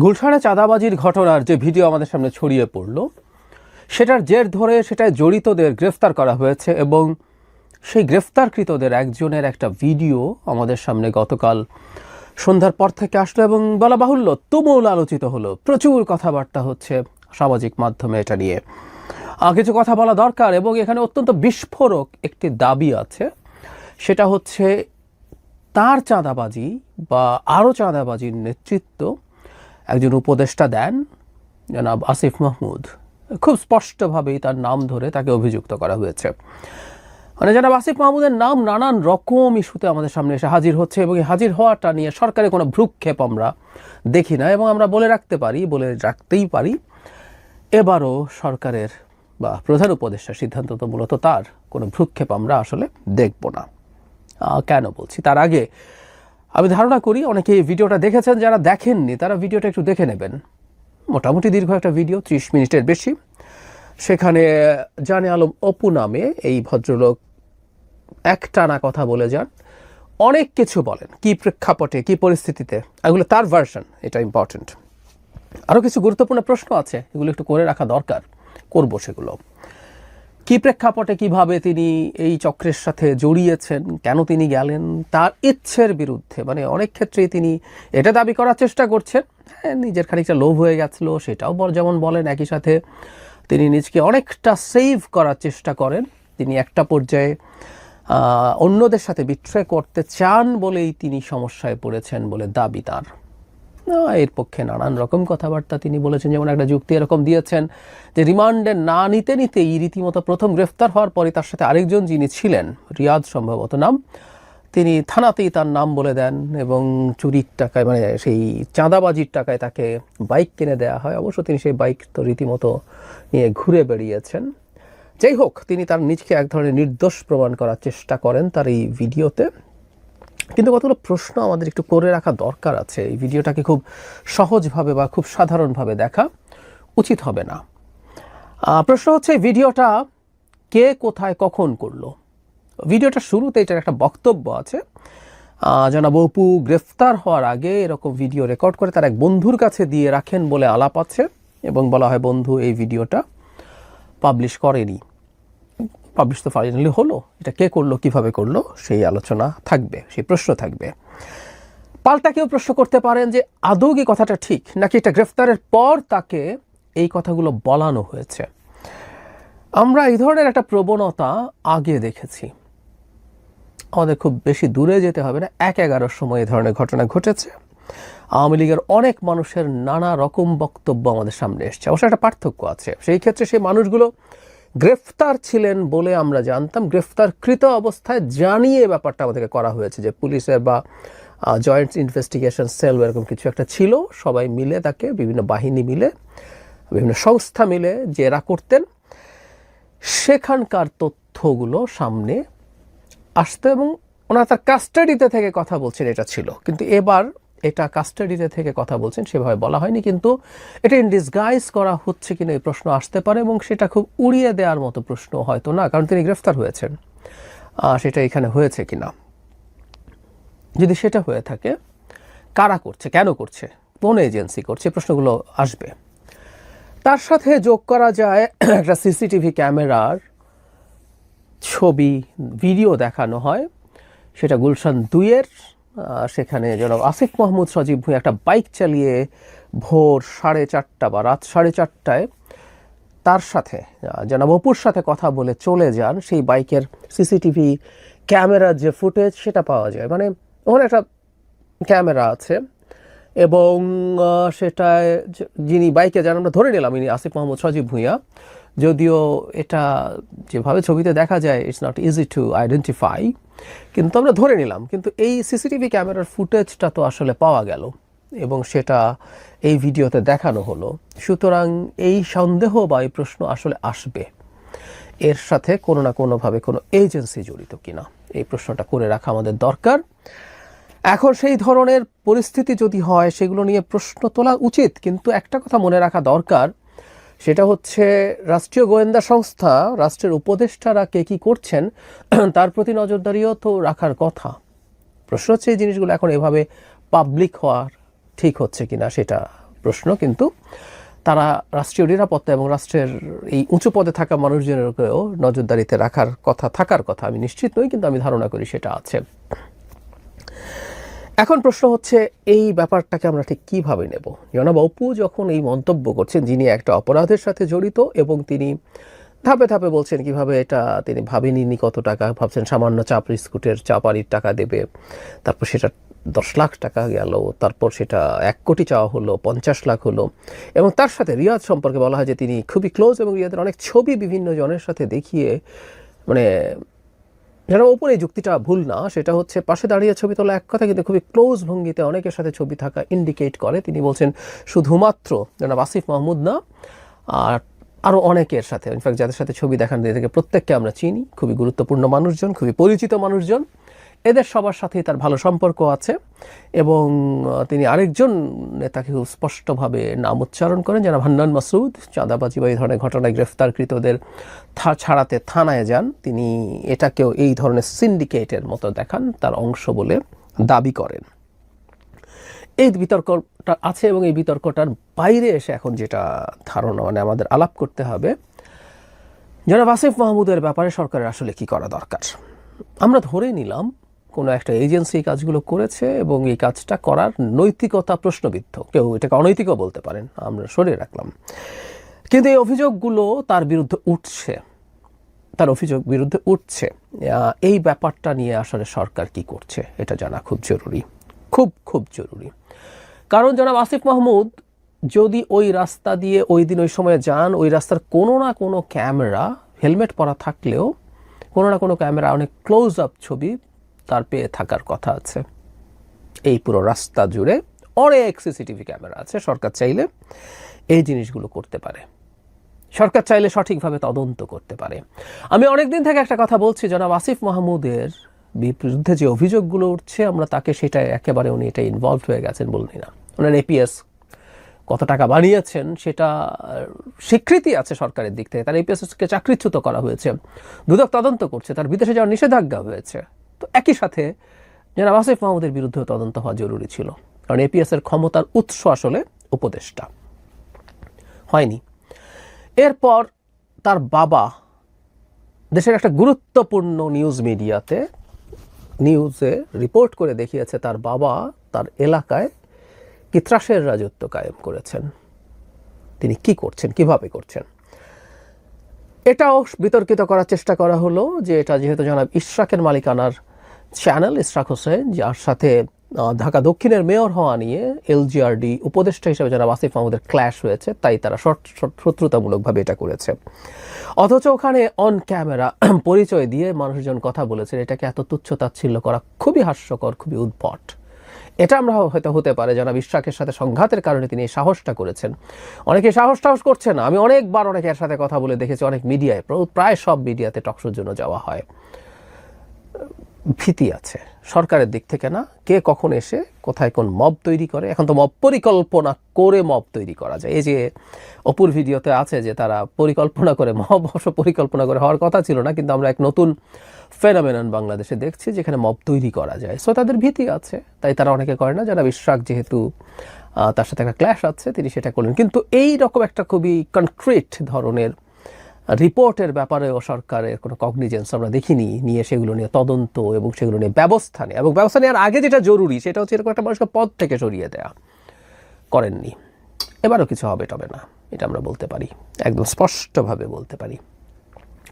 গুলশানে চাঁদাবাজির ঘটনার যে ভিডিও আমাদের সামনে ছড়িয়ে পড়ল, সেটার জের ধরে সেটায় জড়িতদের গ্রেফতার করা হয়েছে এবং সেই গ্রেফতারকৃতদের একজনের একটা ভিডিও আমাদের সামনে গতকাল সন্ধ্যার পর থেকে আসলো এবং বলা বাহুল্য তুমুল আলোচিত হলো। প্রচুর কথাবার্তা হচ্ছে সামাজিক মাধ্যমে এটা নিয়ে। কিছু কথা বলা দরকার এবং এখানে অত্যন্ত বিস্ফোরক একটি দাবি আছে। সেটা হচ্ছে তার চাঁদাবাজি বা আরও চাঁদাবাজির নেতৃত্ব একজন উপদেষ্টা দেন, জনাব আসিফ মাহমুদ। খুব স্পষ্টভাবেই তার নাম ধরে তাকে অভিযুক্ত করা হয়েছে। মানে জনাব আসিফ মাহমুদের নাম নানান রকম ইস্যুতে আমাদের সামনে এসে হাজির হচ্ছে এবং এই হাজির হওয়াটা নিয়ে সরকারের কোনো ভ্রুক্ষেপ আমরা দেখি না এবং আমরা বলে রাখতেই পারি এবারও সরকারের বা প্রধান উপদেষ্টার সিদ্ধান্ত তো মূলত তার কোনো ভ্রুক্ষেপ আমরা আসলে দেখব না। কেন বলছি, তার আগে আমি ধারণা করি অনেকে এই ভিডিওটা দেখেছেন, যারা দেখেননি তারা ভিডিওটা একটু দেখে নেবেন। মোটামুটি দীর্ঘ একটা ভিডিও, 30 মিনিটের বেশি। সেখানে জানে আলম অপু নামে এই ভদ্রলোক একটানা কথা বলে যান, অনেক কিছু বলেন, কি প্রেক্ষাপটে কি পরিস্থিতিতে, এগুলো তার ভার্সন, এটা ইম্পর্টেন্ট। আরও কিছু গুরুত্বপূর্ণ প্রশ্ন আছে, এগুলো একটু করে রাখা দরকার, করব সেগুলো। কি প্রেক্ষাপটে কিভাবে তিনি এই চক্রের সাথে জড়িয়েছেন, কেন তিনি গেলেন, তার ইচ্ছের বিরুদ্ধে। মানে অনেক ক্ষেত্রেই তিনি এটা দাবি করার চেষ্টা করছেন, হ্যাঁ নিজের খানিকটা লোভ হয়ে গেছিল, সেটাও যেমন বলেন। একই সাথে তিনি নিজকে অনেকটা সেভ করার চেষ্টা করেন। তিনি একটা পর্যায়ে অন্যদের সাথে বিট্রে করতে চান বলেই তিনি সমস্যায় পড়েছেন বলে দাবি তার। এর পক্ষে নানান রকম কথাবার্তা তিনি বলেছেন। যেমন একটা যুক্তি এরকম দিয়েছেন যে রিমান্ডে না নিতেই রীতিমতো প্রথম গ্রেফতার হওয়ার পরে তার সাথে আরেকজন যিনি ছিলেন, রিয়াদ সম্ভবত নাম, তিনি থানাতেই তার নাম বলে দেন এবং চুরির টাকায়, মানে সেই চাঁদাবাজির টাকায় তাকে বাইক কিনে দেওয়া হয়। অবশ্য তিনি সেই বাইক তো রীতিমতো নিয়ে ঘুরে বেরিয়েছেন। যাই হোক, তিনি তার নিজকে এক ধরনের নির্দোষ প্রমাণ করার চেষ্টা করেন তার এই ভিডিওতে। কিন্তু কতগুলো প্রশ্ন আমাদের একটু করে রাখা দরকার আছে। এই ভিডিওটাকে খুব সহজভাবে বা খুব সাধারণভাবে দেখা উচিত হবে না। প্রশ্ন হচ্ছে, ভিডিওটা কে কোথায় কখন করলো? ভিডিওটা শুরুতে এটার একটা বক্তব্য আছে। জনাব অপু গ্রেফতার হওয়ার আগে এরকম ভিডিও রেকর্ড করে তার এক বন্ধুর কাছে দিয়ে রাখেন বলে আলাপ আছে এবং বলা হয় বন্ধু এই ভিডিওটা পাবলিশ করেনি। পাবলিশ তো ফাইনালি হলো, এটা কে করলো, কিভাবে করলো, সেই আলোচনা থাকবে, সেই প্রশ্ন থাকবে। পাল্টা কেউ প্রশ্ন করতে পারেন যে আদৌ কি কথাটা ঠিক, নাকি এটা গ্রেফতারের পর তাকে এই কথাগুলো বলানো হয়েছে। আমরা এই ধরনের একটা প্রবণতা আগে দেখেছি, আমাদের খুব বেশি দূরে যেতে হবে না, 1-11 সময় এই ধরনের ঘটনা ঘটেছে। আওয়ামী লীগের অনেক মানুষের নানা রকম বক্তব্য আমাদের সামনে এসছে। অবশ্য একটা পার্থক্য আছে, সেই ক্ষেত্রে সেই মানুষগুলো গ্রেফতার ছিলেন বলে আমরা জানতাম, গ্রেফতারকৃত অবস্থায় জানিয়ে ব্যাপারটা আমাদেরকে করা হয়েছে যে পুলিশের বা জয়েন্ট ইনভেস্টিগেশন সেল এরকম কিছু একটা ছিল, সবাই মিলে তাকে, বিভিন্ন বাহিনী মিলে, বিভিন্ন সংস্থা মিলে জেরা করতেন। সেখানকার তথ্যগুলো সামনে আসতো এবং ওনারা তার কাস্টাডিতে থেকে কথা বলছেন, এটা ছিল। কিন্তু এবার এটা কাস্টাডিতে থেকে কথা বলছেন সেভাবে বলা হয়নি, কিন্তু এটা ইন ডিসগাইজ করা হচ্ছে কিনা এই প্রশ্ন আসতে পারে এবং সেটা খুব উড়িয়ে দেওয়ার মতো প্রশ্ন হয়তো না, কারণ তিনি গ্রেফতার হয়েছেন। সেটা এখানে হয়েছে কিনা, যদি সেটা হয়ে থাকে, কারা করছে, কেন করছে, কোন এজেন্সি করছে, প্রশ্নগুলো আসবে। তার সাথে যোগ করা যায় একটা সিসিটিভি ক্যামেরার ছবি, ভিডিও দেখানো হয়, সেটা গুলশান 2-এর। সেখানে জনাব আসিফ মাহমুদ সজীব ভুঁইয়া একটা বাইক চালিয়ে ভোর 4:30 বা রাত 4:30টায় তার সাথে জনাব অপুর সাথে কথা বলে চলে যান। সেই বাইকের সিসিটিভি ক্যামেরার যে ফুটেজ সেটা পাওয়া যায়, মানে ওখানে একটা ক্যামেরা আছে এবং সেটায় যিনি বাইকে যান আমরা ধরে নিলাম ইনি আসিফ মাহমুদ সজীব ভুঁইয়া, যদিও এটা যেভাবে ছবিতে দেখা যায় it's not easy to identify, কিন্তু আমরা ধরে নিলাম। কিন্তু এই সিসিটিভি ক্যামেরার ফুটেজটা তো আসলে পাওয়া গেল এবং সেটা এই ভিডিওতে দেখানো হলো। সুতরাং এই সন্দেহ বা এই প্রশ্ন আসলে আসবে, এর সাথে কোনো না কোনোভাবে কোনো এজেন্সি জড়িত কিনা, এই প্রশ্নটা করে রাখা আমাদের দরকার। এখন সেই ধরনের পরিস্থিতি যদি হয় সেগুলো নিয়ে প্রশ্ন তোলা উচিত, কিন্তু একটা কথা মনে রাখা দরকার, সেটা হচ্ছে রাষ্ট্রীয় গোয়েন্দা সংস্থা, রাষ্ট্রের উপদেষ্টারা কে কী করছেন তার প্রতি নজরদারিও তো রাখার কথা। প্রশ্ন হচ্ছে এই জিনিসগুলো এখন এভাবে পাবলিক হওয়ার ঠিক হচ্ছে কিনা সেটা প্রশ্ন, কিন্তু তারা রাষ্ট্রীয় নিরাপত্তা এবং রাষ্ট্রের এই উঁচু পদে থাকা মানুষজনেরকেও নজরদারিতে থাকার কথা আমি নিশ্চিত নই, কিন্তু আমি ধারণা করি সেটা আছে। এখন প্রশ্ন হচ্ছে এই ব্যাপারটাকে আমরা ঠিক কীভাবে নেব। জনাব অপু যখন এই মন্তব্য করছেন, যিনি একটা অপরাধের সাথে জড়িত এবং তিনি ধাপে ধাপে বলছেন কিভাবে এটা তিনি ভাবেননি, কত টাকা ভাবছেন সামান্য চাপ বিস্কুটের চাপারির টাকা দেবে, তারপর সেটা 10 লাখ টাকা গেল, তারপর সেটা 1 কোটি চাওয়া হলো, 50 লাখ হলো, এবং তার সাথে রিয়াদ সম্পর্কে বলা হয় যে তিনি খুবই ক্লোজ এবং রিয়াদের অনেক ছবি বিভিন্ন জনের সাথে দেখিয়ে, মানে যেন ওপরে এই যুক্তিটা ভুল না, সেটা হচ্ছে পাশে দাঁড়িয়ে ছবি তোলা এক কথা, কিন্তু খুবই ক্লোজ ভঙ্গিতে অনেকের সাথে ছবি থাকা ইন্ডিকেট করে। তিনি বলছেন শুধুমাত্র জনাব আসিফ মাহমুদ না, আর আরও অনেকের সাথে, ইনফ্যাক্ট যাদের সাথে ছবি দেখান থেকে প্রত্যেককে আমরা চিনি, খুবই গুরুত্বপূর্ণ মানুষজন, খুবই পরিচিত মানুষজন, এদের সবার সাথেই তার ভালো সম্পর্ক আছে। এবং তিনি আরেকজন নেতাকে খুব স্পষ্টভাবে নাম উচ্চারণ করেন, যারা হান্নান মাসুদ, চাঁদাবাজি বা এই ধরনের ঘটনায় গ্রেফতারকৃতদের ছাড়াতে থানায় যান, তিনি এটাকেও এই ধরনের সিন্ডিকেটের মতো দেখান, তার অংশ বলে দাবি করেন। এই বিতর্কটা আছে এবং এই বিতর্কটার বাইরে এসে এখন যেটা ধারণা, মানে আমাদের আলাপ করতে হবে জনাব আসিফ মাহমুদের ব্যাপারে সরকারের আসলে কি করা দরকার। আমরা ধরে নিলাম কোনো একটা এজেন্সি এই কাজগুলো করেছে এবং এই কাজটা করার নৈতিকতা প্রশ্নবিদ্ধ, কেউ এটাকে অনৈতিকও বলতে পারেন, আমরা সরিয়ে রাখলাম, কিন্তু এই অভিযোগগুলো তার বিরুদ্ধে উঠছে, এই ব্যাপারটা নিয়ে আসলে সরকার কি করছে এটা জানা খুব জরুরি, খুব জরুরি। কারণ জনাব আসিফ মাহমুদ যদি ওই রাস্তা দিয়ে ওই দিন ওই সময় যান, ওই রাস্তার কোনো না কোনো ক্যামেরা, হেলমেট পরা থাকলেও কোনো না কোনো ক্যামেরা, অনেক ক্লোজ আপ ছবি তার পেয়ে থাকার কথা আছে। এই পুরো রাস্তা জুড়ে অনেক সিসিটিভি ক্যামেরা আছে। সরকার চাইলে এই জিনিসগুলো করতে পারে, সরকার চাইলে সঠিকভাবে তদন্ত করতে পারে। আমি অনেক দিন থেকে একটা কথা বলছি, জনাব আসিফ মাহমুদের বিরুদ্ধে যে অভিযোগগুলো উঠছে, আমরা তাকে সেটা একেবারে উনি এটা ইনভলভ হয়ে গেছেন বলনি না। ওনার এপিএস কত টাকা বানিয়েছেন সেটা স্বীকৃতি আছে সরকারের দিক থেকে, তার এপিএসকে চাকরিচ্যুত করা হয়েছে, দুদক তদন্ত করছে, তার বিদেশে যাওয়ার নিষেধাজ্ঞা হয়েছে। তো একই সাথে জনাব আসিফ মাহমুদের বিরুদ্ধে তদন্ত হওয়া জরুরি ছিল, কারণ এপিএসের ক্ষমতার উৎস আসলে উপদেষ্টা, হয়নি। এরপর তার বাবা দেশের একটা গুরুত্বপূর্ণ নিউজে রিপোর্ট করে দেখিয়েছে তার বাবা তার এলাকায় কি ত্রাসের রাজত্ব কায়েম করেছেন। তিনি কি করছেন, কিভাবে করছেন, এটাও বিতর্কিত করার চেষ্টা করা হলো যে এটা যেহেতু জনাব ইশরাকের মালিকানার চ্যানেল, ইশরাক হোসেন, যার সাথে ঢাকা দক্ষিণের মেয়র হওয়া নিয়ে এলজিআরডি উপদেষ্টা হিসেবে জনাব আসিফ মাহমুদের ক্ল্যাশ হয়েছে, তাই তারা শত্রুতামূলকভাবে এটা করেছে। অথচ ওখানে অন ক্যামেরা পরিচয় দিয়ে মানুষজন কথা বলেছেন, এটাকে এত তুচ্ছ-তাচ্ছিল্য করা খুবই হাস্যকর, খুবই উদ্ভট। এটা আমরা হয়তো হতে পারে জনাব ইশরাকের সাথে সংঘাতের কারণে তিনি এই সাহসটা করেছেন। অনেকে সাহস করছে না, আমি অনেকবার অনেকের সাথে কথা বলে দেখেছি, অনেক মিডিয়ায়, প্রায় সব মিডিয়াতে টকশোর জন্য যাওয়া হয়। ভীতি আছে সরকারের দিক থেকে, না কে কখন এসে কোথায় কোন মব তৈরি করে। এখন তো মব পরিকল্পনা করে মব তৈরি করা যায়। এই যে অপুর ভিডিওতে আছে যে তারা পরিকল্পনা করে, মব অবশ্য পরিকল্পনা করে হওয়ার কথা ছিল না, কিন্তু আমরা এক নতুন ফেনোমেনন বাংলাদেশে দেখছি যেখানে মব তৈরি করা যায়। সো তাদের ভীতি আছে, তাই তারা অনেকে করে না। জনাব ইশরাক যেহেতু তার সাথে একটা ক্ল্যাশ আছে, তিনি সেটা করলেন। কিন্তু এই রকম একটা খুবই কনক্রিট ধরনের রিপোর্টের ব্যাপারেও সরকারের কোনো কগনিজেন্স আমরা দেখিনি, নিয়ে সেগুলো নিয়ে তদন্ত এবং সেগুলো নিয়ে ব্যবস্থা নেয়। এবং ব্যবস্থা নেওয়ার আগে যেটা জরুরি সেটা হচ্ছে এরকম একটা মানুষকে পদ থেকে সরিয়ে দেয়া, করেননি। এবারও কিছু হবে টবে না, এটা আমরা বলতে পারি, একদম স্পষ্টভাবে বলতে পারি।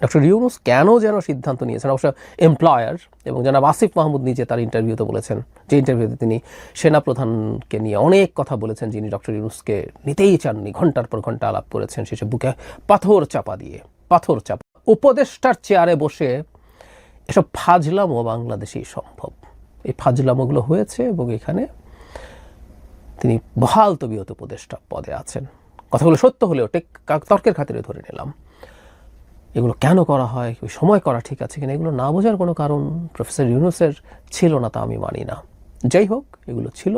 ডক্টর ইউনূস কেন যেন সিদ্ধান্ত নিয়েছেন, অবশ্য এমপ্লয়ার, এবং জনাব আসিফ মাহমুদ নিজে তার ইন্টারভিউতে বলেছেন, যে ইন্টারভিউতে তিনি সেনাপ্রধানকে নিয়ে অনেক কথা বলেছেন, যিনি ডক্টর ইউনূসকে নিতেই চাননি, ঘন্টার পর ঘন্টা আলাপ করেছেন, শেষে বুকে পাথর চাপা উপদেষ্টার চেয়ারে বসে এসব ফাজলামো বাংলাদেশেই সম্ভব। এই ফাজলামোগুলো হয়েছে এবং এখানে তিনি বহাল তবিয়ত উপদেষ্টা পদে আছেন। কথাগুলো সত্য হলেও তর্কের খাতিরে ধরে নিলাম। এগুলো কেন করা হয়, ওই সময় করা ঠিক আছে কিনা, এগুলো না বোঝার কোনো কারণ প্রফেসর ইউনূসের ছিল না, তা আমি মানি না। যাই হোক, এগুলো ছিল,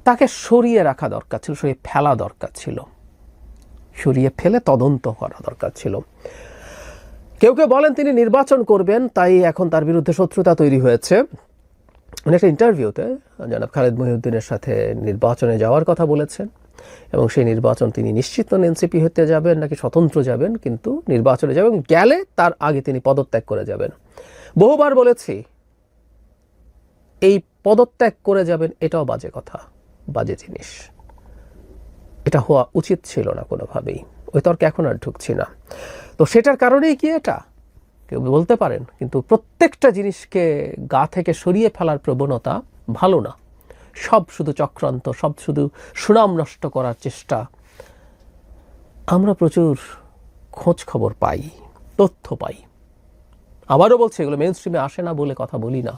তাকে সরিয়ে রাখা দরকার ছিল, সরিয়ে ফেলা দরকার ছিল, সরিয়ে ফেলে তদন্ত করা দরকার ছিল। কেউ কেউ বলেন তিনি নির্বাচন করবেন, তাই এখন তার বিরুদ্ধে শত্রুতা তৈরি হয়েছে। উনি একটা ইন্টারভিউতে জনাব খালেদ মহিউদ্দিনের সাথে নির্বাচনে যাওয়ার কথা বলেছেন। এবং সেই নির্বাচন তিনি নিশ্চিত এনসিপি হতে যাবেন নাকি স্বতন্ত্র যাবেন, কিন্তু নির্বাচনে যাবেন, গেলে তার আগে তিনি পদত্যাগ করে যাবেন। বহুবার বলেছি এই পদত্যাগ করে যাবেন এটাও বাজে কথা, বাজে জিনিস, এটা হওয়া উচিত ছিল না কোনোভাবেই। ওই তর্কে এখন আর ঢুকছি না। তো সেটার কারণেই কি এটা কেউ বলতে পারেন, কিন্তু প্রত্যেকটা জিনিসকে গা থেকে সরিয়ে ফেলার প্রবণতা ভালো না। সব শুধু চক্রান্ত, সব শুধু সুনাম নষ্ট করার চেষ্টা। আমরা প্রচুর খোঁজ খবর পাই, তথ্য পাই। আবারও বলছি, এগুলো মেইন স্ট্রিমে আসে না বলে কথা বলি না,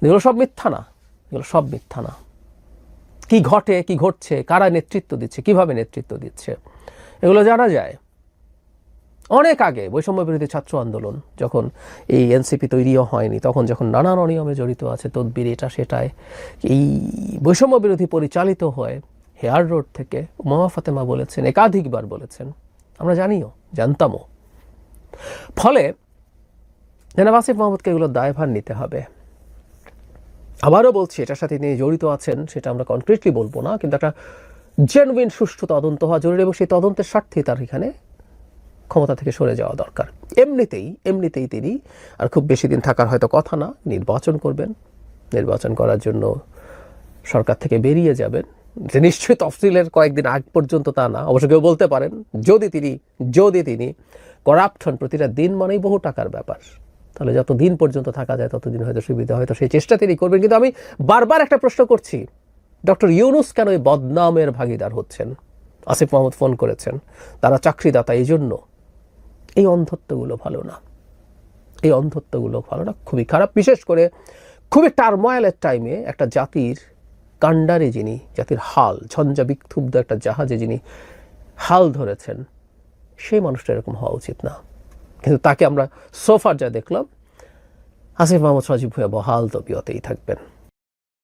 এগুলো সব মিথ্যা না, এগুলো সব মিথ্যা না। কি ঘটে, কি ঘটছে, কারা নেতৃত্ব দিচ্ছে, কিভাবে নেতৃত্ব দিচ্ছে, এগুলো জানা যায়। অনেক আগে বৈষম্য বিরোধী ছাত্র আন্দোলন যখন এই এনসিপি তৈরিও হয়নি, তখন যখন নানান অনিয়মে জড়িত আছে, তদবির এটা সেটায়, এই বৈষম্য বিরোধী পরিচালিত হয় হেয়ার রোড থেকে, উমা ফাতেমা বলেছেন, একাধিকবার বলেছেন, আমরা জানিও, জানতামও। ফলে জনাব আসিফ মাহমুদকে এগুলোর দায়ভার নিতে হবে। আবারও বলছি, এটার সাথে তিনি জড়িত আছেন সেটা আমরা কনক্রিটলি বলবো না, কিন্তু একটা জেনুইন সুষ্ঠু তদন্ত হওয়া জরুরি এবং সেই তদন্তের স্বার্থেই তার এখানে ক্ষমতা থেকে সরে যাওয়া দরকার। এমনিতেই তিনি আর খুব বেশি দিন থাকার হয়তো কথা না, নির্বাচন করবেন, নির্বাচন করার জন্য সরকার থেকে বেরিয়ে যাবেন। যে নিশ্চয়ই তফসিলের কয়েকদিন আগ পর্যন্ত তা না, অবশ্য কেউ বলতে পারেন যদি তিনি করাপ্ট হন, প্রতিটা দিন মানেই বহু টাকার ব্যাপার, তাহলে যত দিন পর্যন্ত থাকা যায় ততদিন হয়তো সুবিধা, হয়তো সেই চেষ্টা তিনি করবেন। কিন্তু আমি বারবার একটা প্রশ্ন করছি, ডক্টর ইউনূস কেন এই বদনামের ভাগিদার হচ্ছেন? আসিফ মাহমুদ ফোন করেছেন, তারা চাকরিদাতা, এই জন্য। এই অন্ধত্বগুলো ভালো না, এই অন্ধত্বগুলো ভালো না, খুবই খারাপ। বিশেষ করে খুবই টার্ময়েলের টাইমে একটা জাতির কাণ্ডারে যিনি, জাতির হাল, ঝঞ্ঝা বিক্ষুব্ধ একটা জাহাজে যিনি হাল ধরেছেন, সেই মানুষটা এরকম হওয়া উচিত না। কিন্তু তাকে আমরা সোফার যা দেখলাম, আসিফ মাহমুদ সজীব ভুঁইয়া বহাল তবিয়তেই থাকবেন।